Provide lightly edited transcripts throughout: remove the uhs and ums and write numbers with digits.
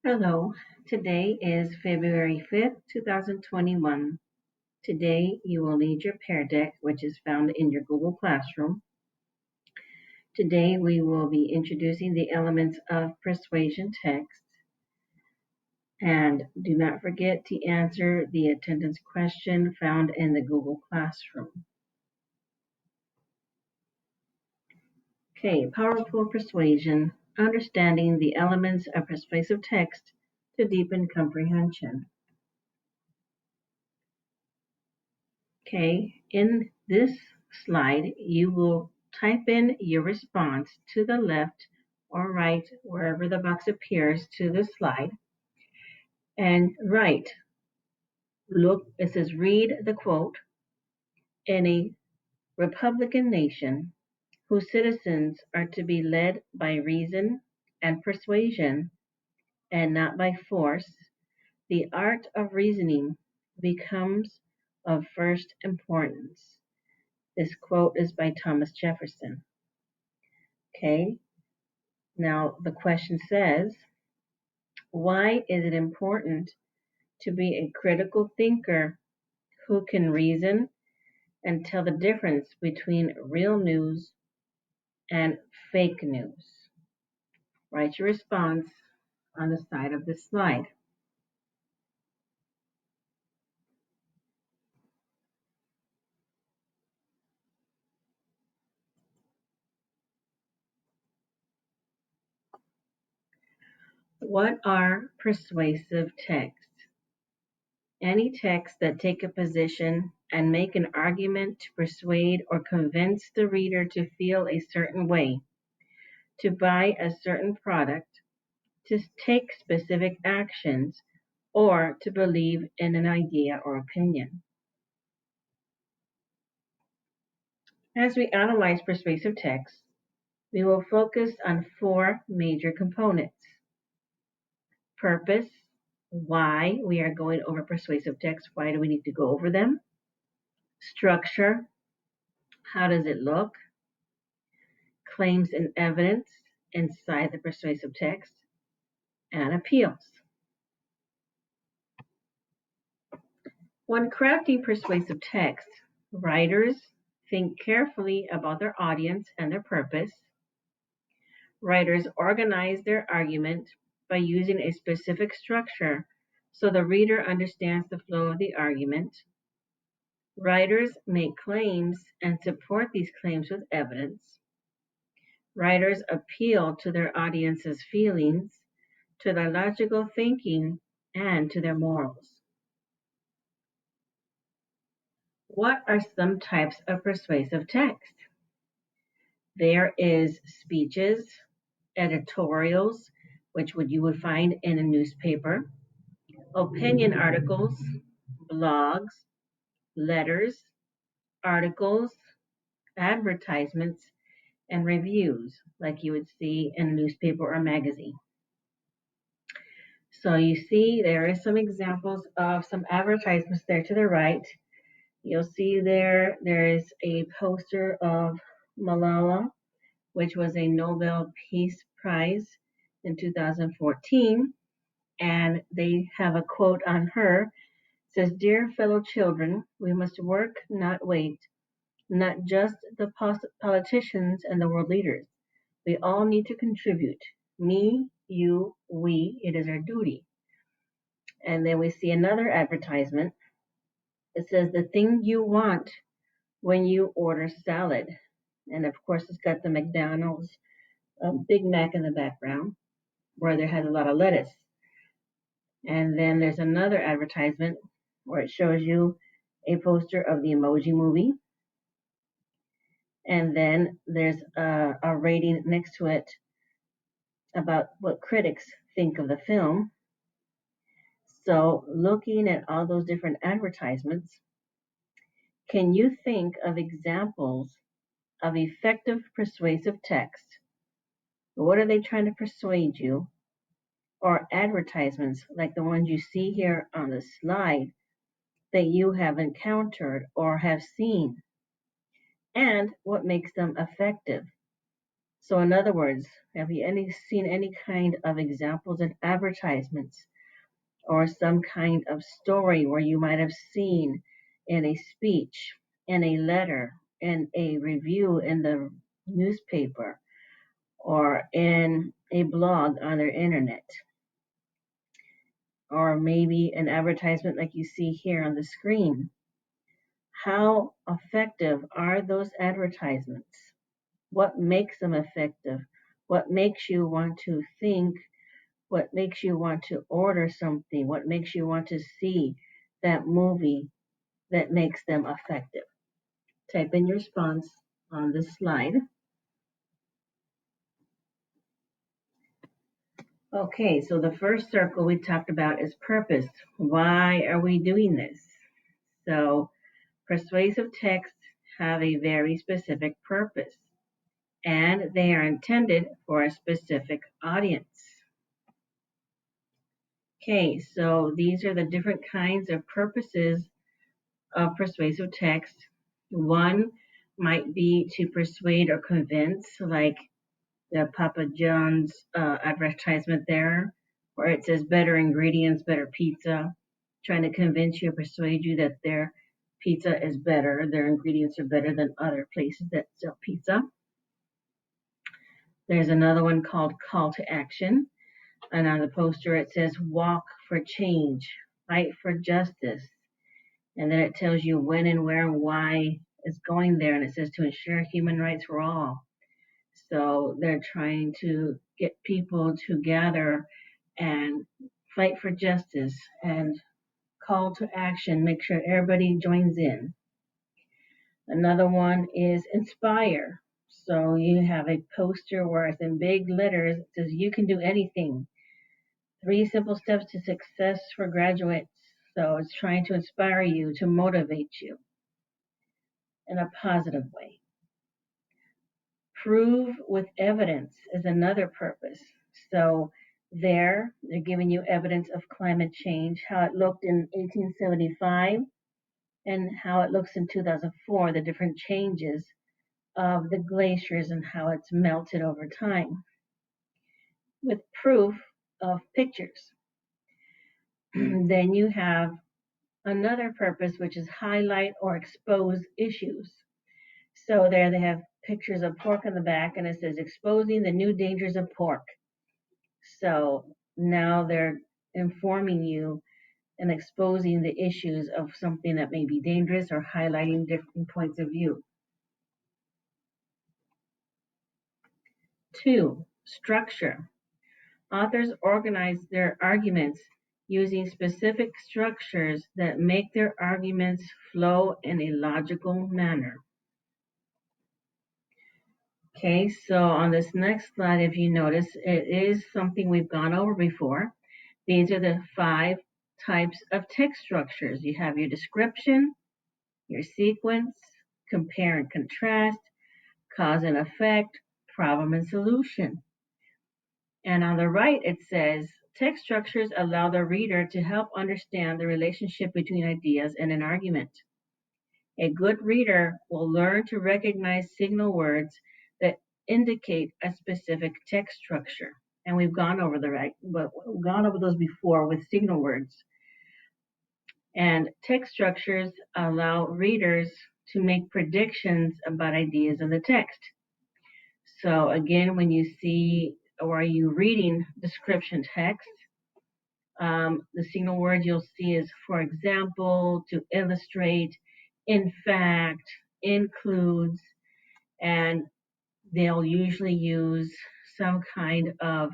Hello, today is February 5th, 2021. Today you will need your Pear Deck, which is found in your Google Classroom. Today we will be introducing the elements of persuasion text. And do not forget to answer the attendance question found in the Google Classroom. Okay, powerful persuasion, understanding the elements of persuasive text to deepen comprehension. Okay, in this slide, you will type in your response to the left or right, wherever the box appears to the slide, and write. Look, it says, read the quote. In a Republican nation, whose citizens are to be led by reason and persuasion and not by force, the art of reasoning becomes of first importance. This quote is by Thomas Jefferson. Okay, now the question says, why is it important to be a critical thinker who can reason and tell the difference between real news and fake news? Write your response on the side of this slide. What are persuasive texts? Any texts that take a position and make an argument to persuade or convince the reader to feel a certain way, to buy a certain product, to take specific actions, or to believe in an idea or opinion. As we analyze persuasive texts, we will focus on four major components: purpose, why we are going over persuasive texts, why do we need to go over them? Structure, how does it look? Claims and evidence inside the persuasive text, and appeals. When crafting persuasive text, writers think carefully about their audience and their purpose. Writers organize their argument by using a specific structure so the reader understands the flow of the argument. Writers make claims and support these claims with evidence. Writers appeal to their audience's feelings, to their logical thinking, and to their morals. What are some types of persuasive text? There is speeches, editorials, which you would find in a newspaper, opinion articles, blogs, letters, articles, advertisements, and reviews, like you would see in a newspaper or magazine. So you see there are some examples of some advertisements there to the right. You'll see there is a poster of Malala, which was a Nobel Peace Prize in 2014. And they have a quote on her. It says, "Dear fellow children, we must work, not wait. Not just the politicians and the world leaders. We all need to contribute. Me, you, we. It is our duty." And then we see another advertisement. It says, "The thing you want when you order salad." And of course, it's got the McDonald's Big Mac in the background where there has a lot of lettuce. And then there's another advertisement where it shows you a poster of the Emoji Movie. And then there's a rating next to it about what critics think of the film. So looking at all those different advertisements, can you think of examples of effective persuasive text? What are they trying to persuade you? Or advertisements like the ones you see here on the slide that you have encountered or have seen? And what makes them effective? So in other words, have you seen any kind of examples in advertisements or some kind of story where you might have seen in a speech, in a letter, in a review in the newspaper, or in a blog on their internet, or maybe an advertisement like you see here on the screen? How effective are those advertisements? What makes them effective? What makes you want to think? What makes you want to order something? What makes you want to see that movie that makes them effective? Type in your response on this slide. Okay, so the first circle we talked about is purpose. Why are we doing this? So persuasive texts have a very specific purpose, and they are intended for a specific audience. Okay, so these are the different kinds of purposes of persuasive text. One might be to persuade or convince, like the Papa John's advertisement there, where it says better ingredients, better pizza, trying to convince you or persuade you that their pizza is better, their ingredients are better than other places that sell pizza. There's another one called call to action. And on the poster it says walk for change, fight for justice. And then it tells you when and where and why it's going there. And it says to ensure human rights for all. So they're trying to get people to gather and fight for justice and call to action, make sure everybody joins in. Another one is inspire. So you have a poster where it's in big letters, it says you can do anything. 3 simple steps to success for graduates. So it's trying to inspire you, to motivate you in a positive way. Prove with evidence is another purpose. So they're giving you evidence of climate change, how it looked in 1875 and how it looks in 2004, the different changes of the glaciers and how it's melted over time, with proof of pictures. Then you have another purpose, which is highlight or expose issues. So there they have pictures of pork in the back, and it says exposing the new dangers of pork. So now they're informing you and exposing the issues of something that may be dangerous or highlighting different points of view. 2, structure. Authors organize their arguments using specific structures that make their arguments flow in a logical manner. Okay, so on this next slide, if you notice, it is something we've gone over before. These are the 5 types of text structures. You have your description, your sequence, compare and contrast, cause and effect, problem and solution. And on the right, it says, text structures allow the reader to help understand the relationship between ideas in an argument. A good reader will learn to recognize signal words that indicate a specific text structure. And we've gone over those before with signal words. And text structures allow readers to make predictions about ideas in the text. So again, when you see or are you reading description text, the signal word you'll see is for example, to illustrate, in fact, includes, and they'll usually use some kind of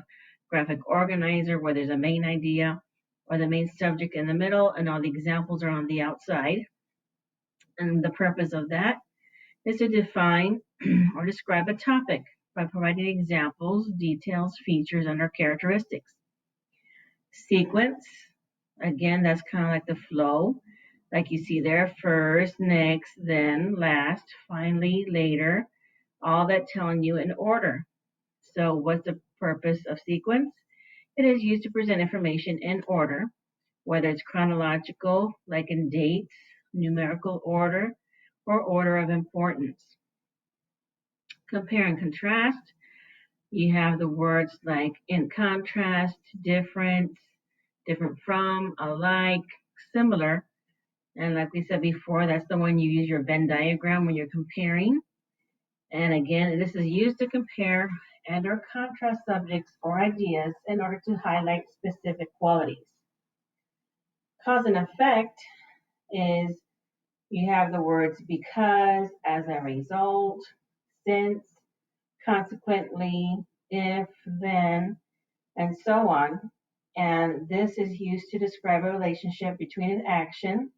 graphic organizer where there's a main idea or the main subject in the middle and all the examples are on the outside. And the purpose of that is to define or describe a topic by providing examples, details, features, and or characteristics. Sequence, again, that's kind of like the flow, like you see there, first, next, then, last, finally, later, all that telling you in order. So what's the purpose of sequence? It is used to present information in order, whether it's chronological, like in dates, numerical order, or order of importance. Compare and contrast. You have the words like in contrast, different, different from, alike, similar. And like we said before, that's the one you use your Venn diagram when you're comparing. And again, this is used to compare and or contrast subjects or ideas in order to highlight specific qualities. Cause and effect is you have the words because, as a result, since, consequently, if, then, and so on. And this is used to describe a relationship between an action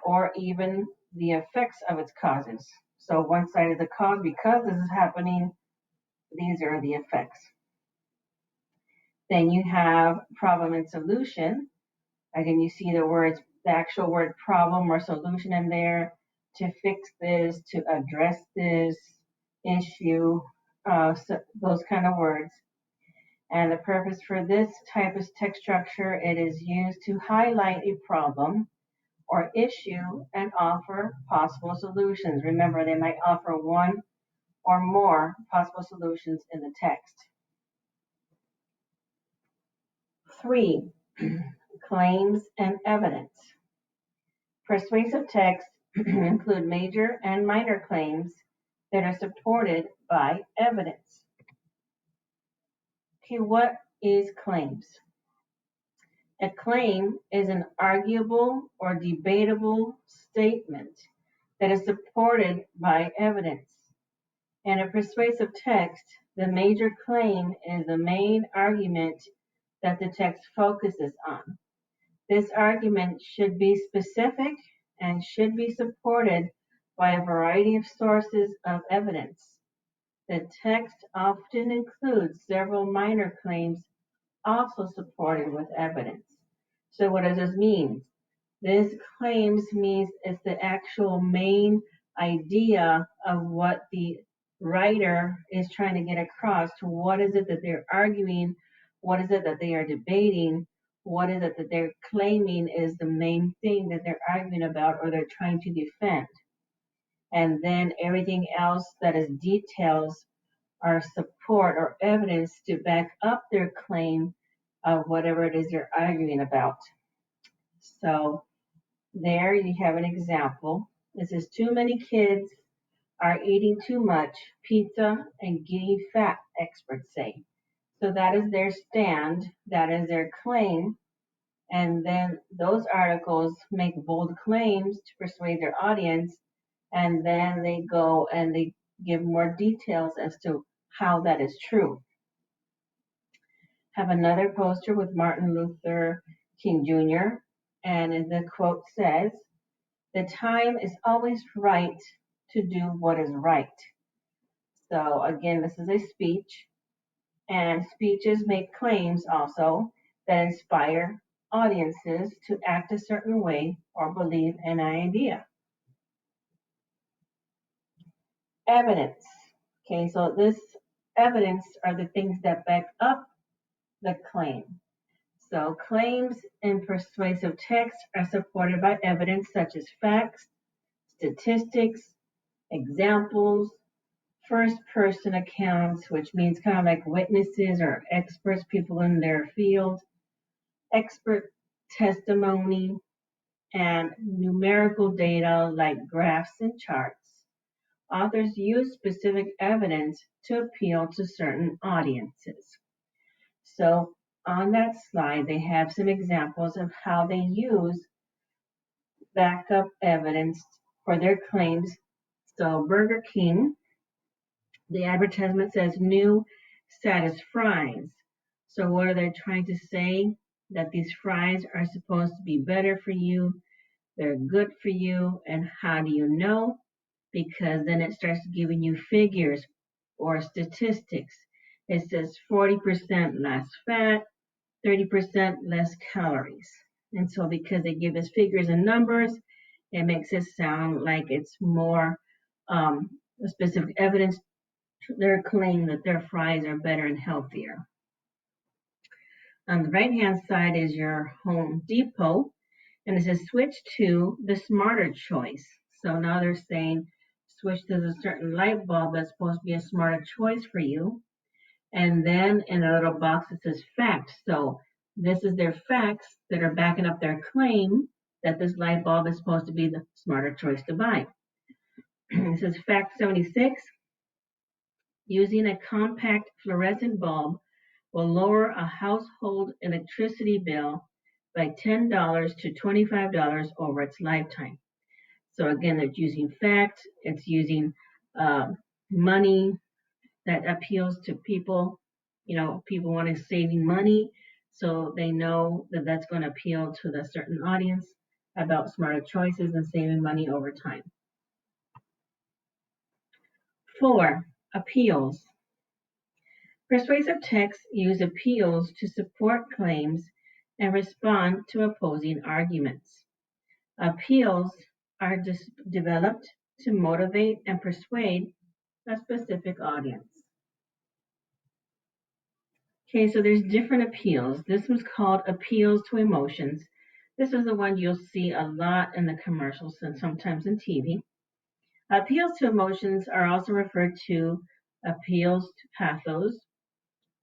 or even the effects of its causes. So one side is the cause, because this is happening, these are the effects. Then you have problem and solution. Again, you see the actual word problem or solution in there, to fix this, to address this issue, so those kind of words. And the purpose for this type of text structure, it is used to highlight a problem or issue and offer possible solutions. Remember, they might offer one or more possible solutions in the text. 3. Claims and evidence. Persuasive texts include major and minor claims that are supported by evidence. Okay, what is claims? A claim is an arguable or debatable statement that is supported by evidence. In a persuasive text, the major claim is the main argument that the text focuses on. This argument should be specific and should be supported by a variety of sources of evidence. The text often includes several minor claims also supported with evidence. So what does this mean? This claims means it's the actual main idea of what the writer is trying to get across. To what is it that they're arguing? What is it that they are debating? What is it that they're claiming is the main thing that they're arguing about or they're trying to defend? And then everything else that is details or support or evidence to back up their claim of whatever it is they're arguing about. So there you have an example. This is too many kids are eating too much pizza and getting fat, experts say. So that is their stand, that is their claim. And then those articles make bold claims to persuade their audience. And then they go and they give more details as to how that is true. Have another poster with Martin Luther King Jr. And the quote says, "The time is always right to do what is right." So again, this is a speech, and speeches make claims also that inspire audiences to act a certain way or believe an idea. Evidence. Okay, so this evidence are the things that back up the claim. So claims in persuasive text are supported by evidence such as facts, statistics, examples, first-person accounts, which means kind of like witnesses or experts, people in their field, expert testimony, and numerical data like graphs and charts. Authors use specific evidence to appeal to certain audiences. So on that slide, they have some examples of how they use backup evidence for their claims. So Burger King, the advertisement says new status fries. So what are they trying to say? That these fries are supposed to be better for you, they're good for you, and how do you know? Because then it starts giving you figures or statistics. It says 40% less fat, 30% less calories. And so because they give us figures and numbers, it makes it sound like it's more specific evidence to their claim that their fries are better and healthier. On the right-hand side is your Home Depot, and it says switch to the smarter choice. So now they're saying switch to a certain light bulb that's supposed to be a smarter choice for you. And then in a little box it says facts. So this is their facts that are backing up their claim that this light bulb is supposed to be the smarter choice to buy. It says fact 76, using a compact fluorescent bulb will lower a household electricity bill by $10 to $25 over its lifetime. So again, it's using facts, it's using uh, money that appeals to people. People want to saving money, so they know that that's going to appeal to the certain audience about smarter choices and saving money over time. 4. Appeals. Persuasive texts use appeals to support claims and respond to opposing arguments. Appeals are developed to motivate and persuade a specific audience. Okay, so there's different appeals. This one's called appeals to emotions. This is the one you'll see a lot in the commercials and sometimes in TV. Appeals to emotions are also referred to appeals to pathos.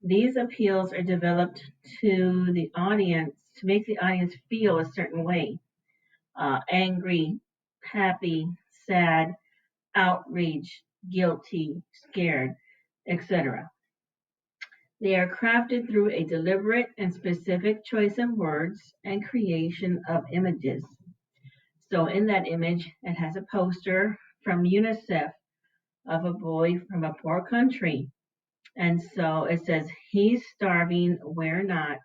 These appeals are developed to the audience to make the audience feel a certain way: angry, happy, sad, outraged, guilty, scared, etc. They are crafted through a deliberate and specific choice of words and creation of images. So in that image, it has a poster from UNICEF of a boy from a poor country. And so it says, he's starving, we're not,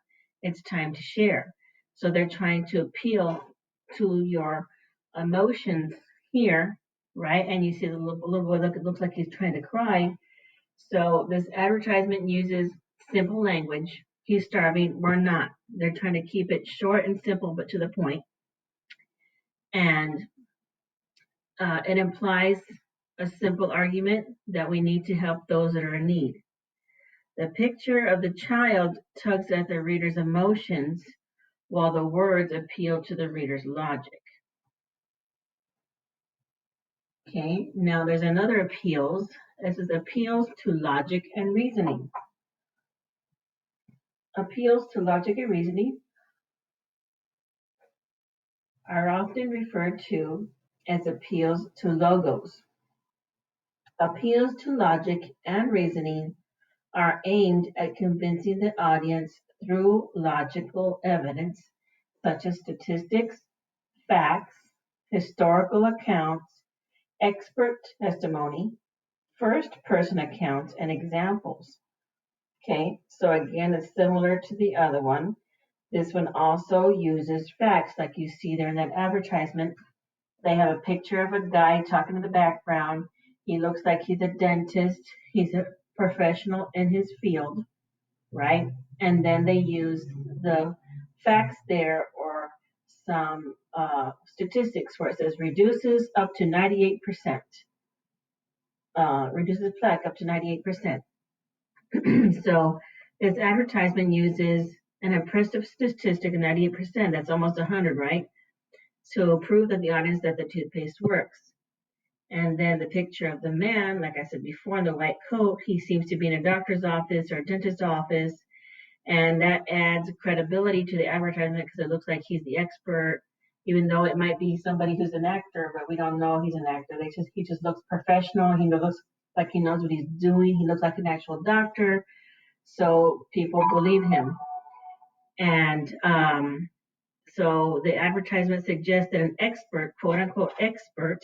it's time to share. So they're trying to appeal to your emotions here, right? And you see the little boy, it looks like he's trying to cry. So this advertisement uses simple language. He's starving, we're not. They're trying to keep it short and simple, but to the point. And it implies a simple argument that we need to help those that are in need. The picture of the child tugs at the reader's emotions, while the words appeal to the reader's logic. Okay, now there's another appeals. This is appeals to logic and reasoning. Appeals to logic and reasoning are often referred to as appeals to logos. Appeals to logic and reasoning are aimed at convincing the audience through logical evidence, such as statistics, facts, historical accounts, expert testimony, first-person accounts, and examples. Okay, so again, it's similar to the other one. This one also uses facts, like you see there in that advertisement. They have a picture of a guy talking in the background. He looks like he's a dentist. He's a professional in his field, right? And then they use the facts there, or some statistics where it says reduces up to 98%. Reduces plaque up to 98%. So this advertisement uses an impressive statistic of 98%. That's almost 100, right? To prove that the audience that the toothpaste works. And then the picture of the man, like I said before, in the white coat, he seems to be in a doctor's office or a dentist's office. And that adds credibility to the advertisement because it looks like he's the expert, even though it might be somebody who's an actor, but we don't know he's an actor. He just looks professional. He looks like he knows what he's doing. He looks like an actual doctor. So people believe him. And so the advertisement suggests that an expert, quote unquote expert,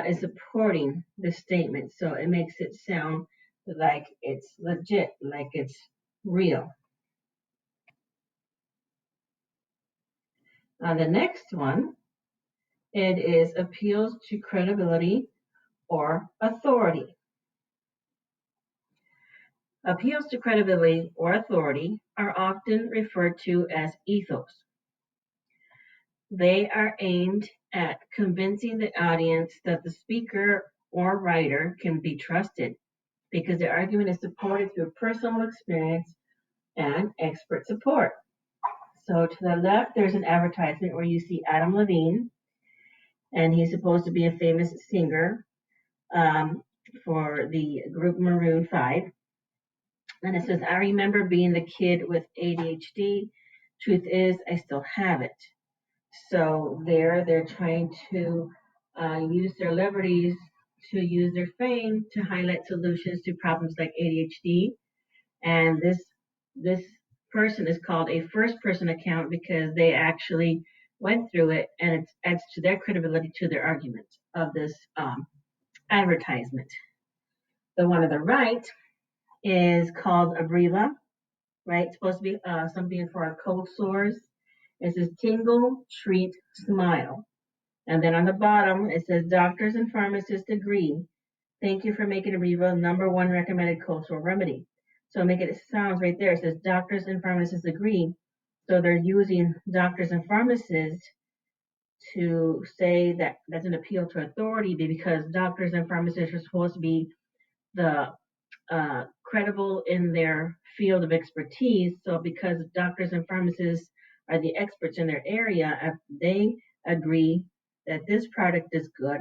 is supporting the statement. So it makes it sound like it's legit, like it's real. The next one, it is appeals to credibility or authority. Appeals to credibility or authority are often referred to as ethos. They are aimed at convincing the audience that the speaker or writer can be trusted because the argument is supported through personal experience and expert support. So to the left, there's an advertisement where you see Adam Levine, and he's supposed to be a famous singer for the group Maroon 5. And it says, I remember being the kid with ADHD. Truth is, I still have it. So they're trying to use their liberties to use their fame to highlight solutions to problems like ADHD. And this person is called a first person account because they actually went through it, and it adds to their credibility to their argument of this advertisement. The one on the right is called Abreva, right? It's supposed to be something for our cold sores. It says tingle, treat, smile. And then on the bottom, it says doctors and pharmacists agree. Thank you for making Abreva #1 recommended cold sore remedy. So make it sounds right there. It says doctors and pharmacists agree. So they're using doctors and pharmacists to say that that's an appeal to authority because doctors and pharmacists are supposed to be the credible in their field of expertise. So because doctors and pharmacists are the experts in their area, if they agree that this product is good,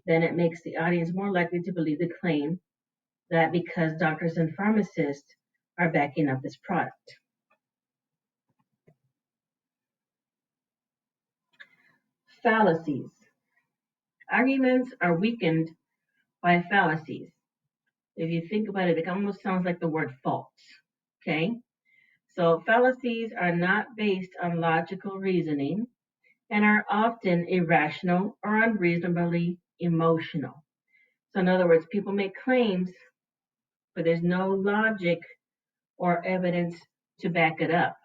then it makes the audience more likely to believe the claim that because doctors and pharmacists are backing up this product. Fallacies. Arguments are weakened by fallacies. If you think about it, it almost sounds like the word false. Okay? So fallacies are not based on logical reasoning and are often irrational or unreasonably emotional. So in other words, people make claims, but there's no logic or evidence to back it up.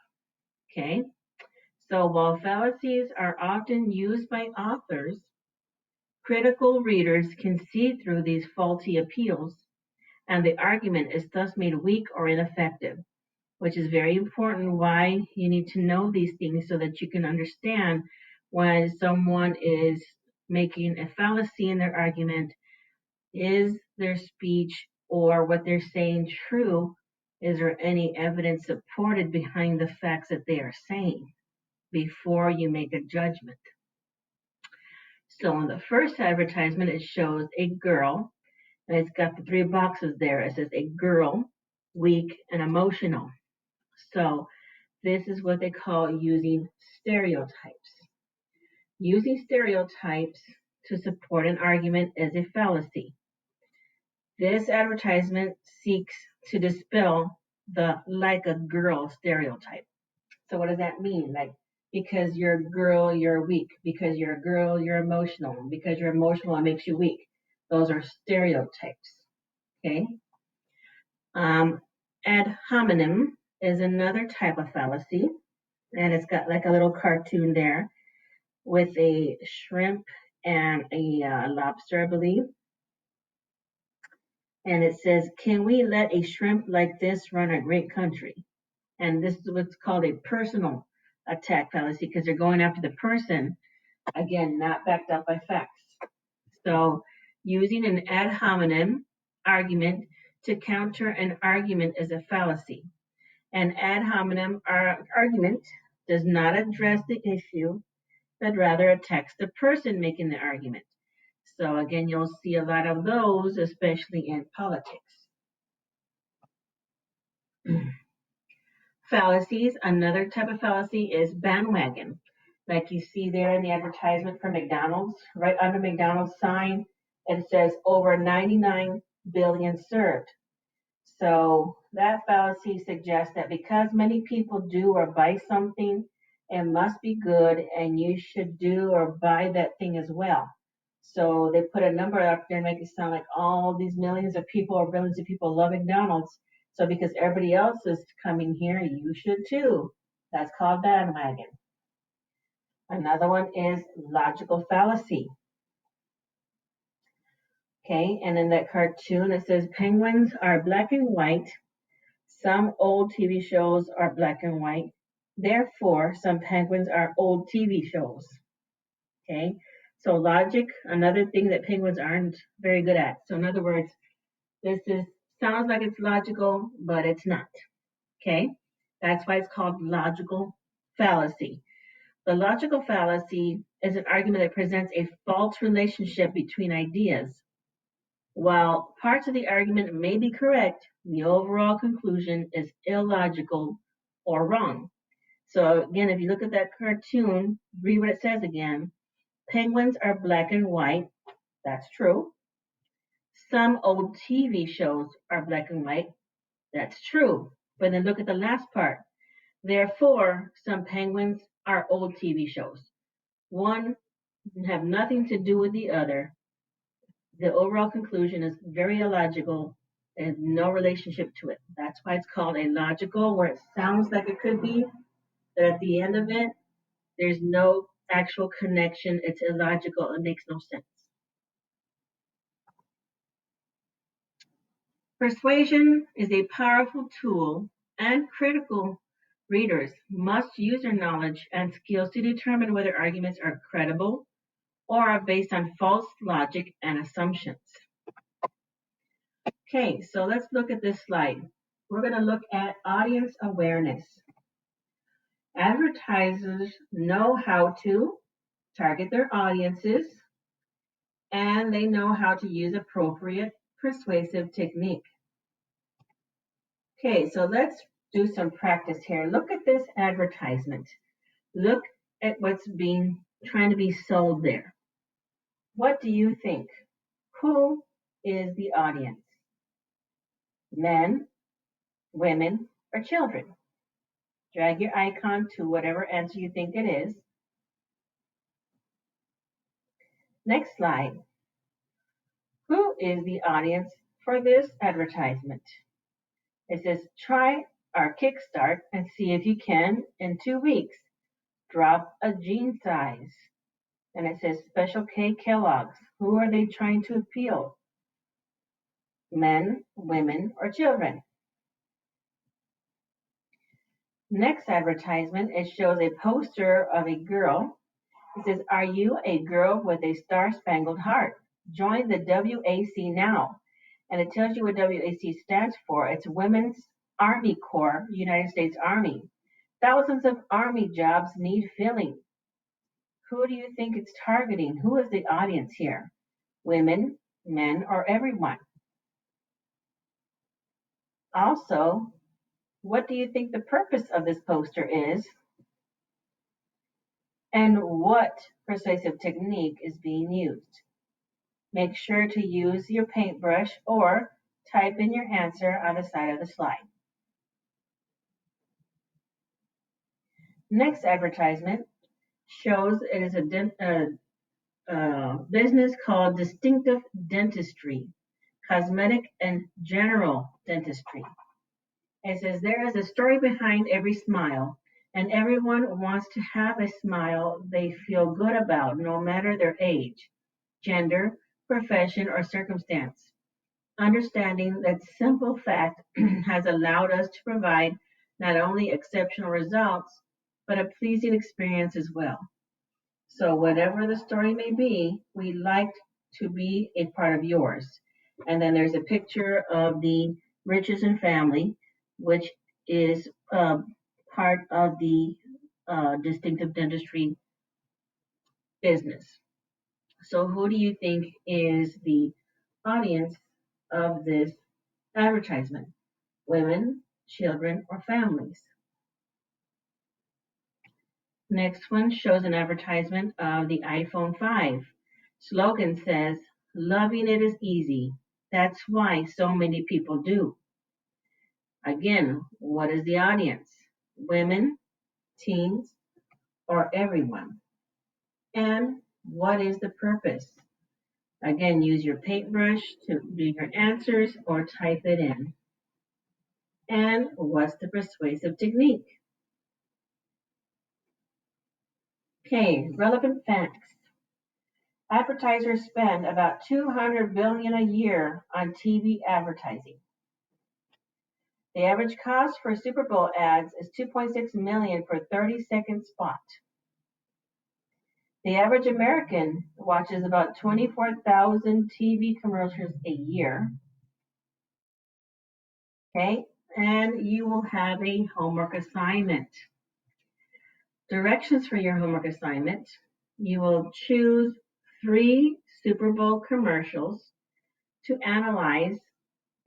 Okay? So while fallacies are often used by authors, critical readers can see through these faulty appeals, and the argument is thus made weak or ineffective, which is very important why you need to know these things so that you can understand when someone is making a fallacy in their argument. Is their speech or what they're saying true? Is there any evidence supported behind the facts that they are saying before you make a judgment? So in the first advertisement, it shows a girl, and it's got the 3 boxes there. It says a girl, weak, and emotional. So this is what they call using stereotypes. Using stereotypes to support an argument is a fallacy. This advertisement seeks to dispel the like a girl stereotype. So what does that mean? Like, because you're a girl, you're weak. Because you're a girl, you're emotional. Because you're emotional, it makes you weak. Those are stereotypes. Okay. Ad hominem is another type of fallacy, and it's got like a little cartoon there with a shrimp and a lobster, I believe. And it says, can we let a shrimp like this run a great country? And this is what's called a personal attack fallacy because they're going after the person, again, not backed up by facts. So using an ad hominem argument to counter an argument is a fallacy. An ad hominem argument does not address the issue, but rather attacks the person making the argument. So again, you'll see a lot of those, especially in politics. Fallacies, another type of fallacy is bandwagon. Like you see there in the advertisement for McDonald's, right under McDonald's sign, it says over 99 billion served. So that fallacy suggests that because many people do or buy something, it must be good and you should do or buy that thing as well. So they put a number up there and make it sound like all these millions of people or billions of people love McDonald's. So because everybody else is coming here, you should too. That's called bandwagon. Another one is logical fallacy. Okay, and in that cartoon it says penguins are black and white. Some old TV shows are black and white. Therefore, some penguins are old TV shows. Okay, so logic, another thing that penguins aren't very good at. So in other words, this sounds like it's logical, but it's not. Okay, that's why it's called logical fallacy. The logical fallacy is an argument that presents a false relationship between ideas. While parts of the argument may be correct, the overall conclusion is illogical or wrong. So again, if you look at that cartoon, read what it says again. Penguins are black and white. That's true. Some old TV shows are black and white. That's true. But then look at the last part. Therefore, some penguins are old TV shows. One have nothing to do with the other. The overall conclusion is very illogical and no relationship to it. That's why it's called illogical, where it sounds like it could be, but at the end of it, there's no actual connection. It's illogical. It makes no sense. Persuasion is a powerful tool, and critical readers must use their knowledge and skills to determine whether arguments are credible or are based on false logic and assumptions. Okay, so let's look at this slide. We're going to look at audience awareness. Advertisers know how to target their audiences, and they know how to use appropriate persuasive technique. Okay, so let's do some practice here. Look at this advertisement. Look at what's trying to be sold there. What do you think? Who is the audience? Men, women, or children? Drag your icon to whatever answer you think it is. Next slide. Who is the audience for this advertisement? It says, try our Kickstart and see if you can, in 2 weeks, drop a jean size. And it says, Special K Kellogg's. Who are they trying to appeal? Men, women, or children? Next advertisement, it shows a poster of a girl. It says, are you a girl with a star-spangled heart? Join the WAC now. And it tells you what WAC stands for. It's Women's Army Corps, United States Army. Thousands of Army jobs need filling. Who do you think it's targeting? Who is the audience here? Women, men, or everyone? Also, what do you think the purpose of this poster is? And what persuasive technique is being used? Make sure to use your paintbrush or type in your answer on the side of the slide. Next advertisement shows it is a business called Distinctive Dentistry, Cosmetic and General Dentistry. It says there is a story behind every smile, and everyone wants to have a smile they feel good about, no matter their age, gender, profession, or circumstance. Understanding that simple fact has allowed us to provide not only exceptional results, but a pleasing experience as well. So whatever the story may be, we'd like to be a part of yours. And then there's a picture of the Richardson family, which is part of the distinctive dentistry business. So who do you think is the audience of this advertisement? Women, children, or families? Next one shows an advertisement of the iPhone 5. Slogan says, loving it is easy. That's why so many people do. Again, what is the audience? Women, teens, or everyone? And what is the purpose? Again, use your paintbrush to do your answers or type it in. And what's the persuasive technique? Okay, relevant facts. Advertisers spend about $200 billion a year on TV advertising. The average cost for Super Bowl ads is $2.6 million for a 30-second spot. The average American watches about 24,000 TV commercials a year. Okay, and you will have a homework assignment. Directions for your homework assignment. You will choose 3 Super Bowl commercials to analyze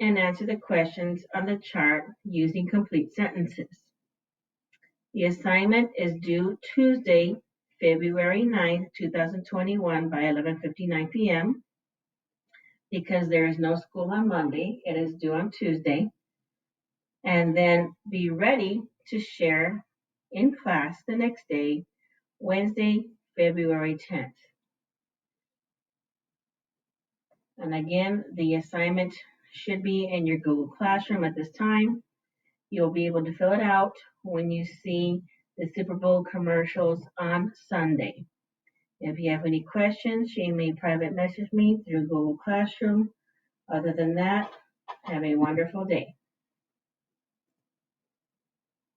and answer the questions on the chart using complete sentences. The assignment is due Tuesday, February 9th, 2021 by 11:59 p.m. Because there is no school on Monday, it is due on Tuesday. And then be ready to share in class the next day, Wednesday, February 10th. And again, the assignment should be in your Google Classroom at this time. You'll be able to fill it out when you see the Super Bowl commercials on Sunday. If you have any questions, you may private message me through Google Classroom. Other than that, have a wonderful day.